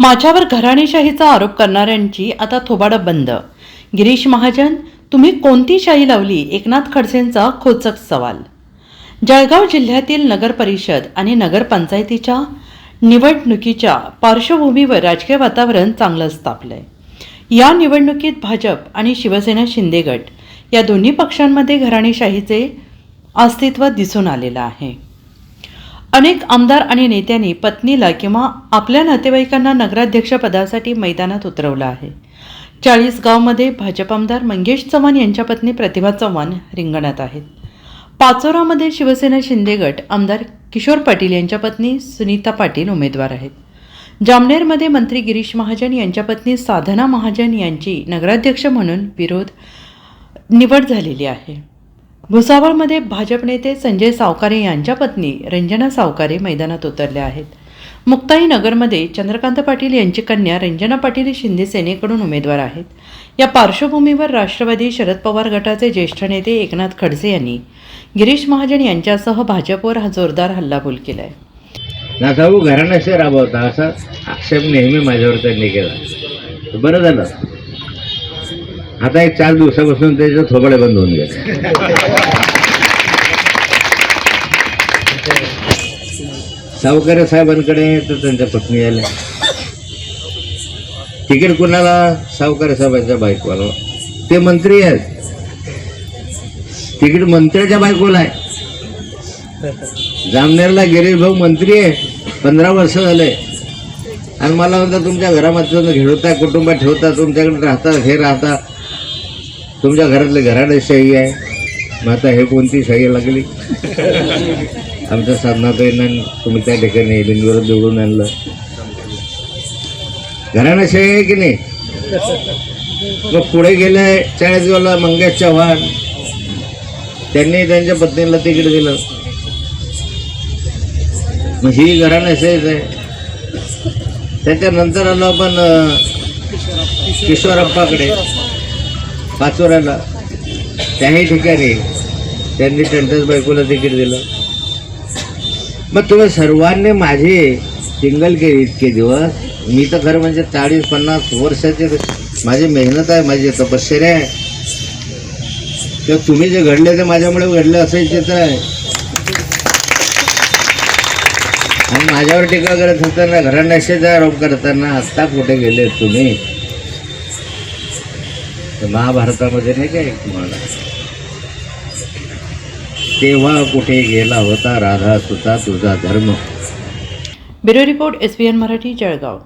माझ्यावर घराणेशाहीचा आरोप करणाऱ्यांची आता थोबाड बंद. गिरीश महाजन, तुम्ही कोणती शाही लावली? एकनाथ खडसेंचा खोचक सवाल. जळगाव जिल्ह्यातील नगर परिषद आणि नगरपंचायतीच्या निवडणुकीच्या पार्श्वभूमीवर राजकीय वातावरण चांगलंच तापलंय. या निवडणुकीत भाजप आणि शिवसेना शिंदे गट या दोन्ही पक्षांमध्ये घराणेशाहीचे अस्तित्व दिसून आलेलं आहे. अनेक आमदार आणि नेत्यांनी पत्नीला किंवा आपल्या नातेवाईकांना नगराध्यक्षपदासाठी मैदानात उतरवलं आहे. चाळीसगावमध्ये भाजप आमदार मंगेश चव्हाण यांच्या पत्नी प्रतिभा चव्हाण रिंगणात आहेत. पाचोरामध्ये शिवसेना शिंदे गट आमदार किशोर पाटील यांच्या पत्नी सुनीता पाटील उमेदवार आहेत. जामनेरमध्ये मंत्री गिरीश महाजन यांच्या पत्नी साधना महाजन यांची नगराध्यक्ष म्हणून निवड झालेली आहे. भुसावळमध्ये भाजप नेते संजय सावकारे यांच्या पत्नी रंजना सावकारे मैदानात उतरल्या आहेत. मुक्ताईनगरमध्ये चंद्रकांत पाटील यांची कन्या रंजना पाटील शिंदे सेनेकडून उमेदवार आहेत. या पार्श्वभूमीवर राष्ट्रवादी शरद पवार गटाचे ज्येष्ठ नेते एकनाथ खडसे यांनी गिरीश महाजन यांच्यासह भाजपवर हा जोरदार हल्लाबोल केलाय. नासाऊ घराण्याशी राबवता असा आक्षेप नेहमी माझ्यावर त्यांनी केला. बरं झालं, आता एक 4 दिवसापासून त्याचं थोबाडे बंद होऊन गेले. सावकारे साहेबांकडे तर त्यांच्या पत्नी आल्या. तिकीट कुणाला? सावकारे साहेबांच्या बायकोला. ते मंत्री आहेत, तिकीट मंत्र्याच्या बायकोला आहे. जामनेरला गिरीश भाऊ मंत्री आहे, 15 वर्ष झाले. आणि मला म्हणतात तुमच्या घरामध्ये घेवता, कुटुंबात ठेवता, तुमच्याकडे राहता, हे राहता, तुमच्या घरातले घराणेशाही आहे. मग आता हे कोणती शाही लागली? आमच्या साधनाताईंना तुम्ही त्या ठिकाणी बिनविरोध निवडून आणलं. घराणेशाही आहे की नाही? मग पुढे गेले 40 वाला मंगेश चव्हाण, त्यांनी त्यांच्या पत्नीला तिकीट दिलं. मग ही घराणेशाहीच आहे. त्याच्यानंतर आलो आपण किशोरप्पाकडे पाचोऱ्याला. त्याही ठिकाणी त्यांनी त्यांच्याच बायकोला तिकीट दिलं. मग तुम्ही सर्वांनी माझी टिंगल केली इतके दिवस. मी तर खरं म्हणजे 40-50 वर्षाचे माझी मेहनत आहे, माझी तपश्चर्या आहे. तर तुम्ही जे घडले ते माझ्यामुळे घडले असे चित्र आहे. आणि माझ्यावर टीका करत होताना, घराण्याशीचा आरोप करताना आत्ता कुठे गेले तुम्ही? महाभारतामध्ये नाही काय तुम्हाला, तेव्हा कुठे गेला होता राधा सुता तुझा धर्म. Bureau report, SBN Marathi, Jalgaon.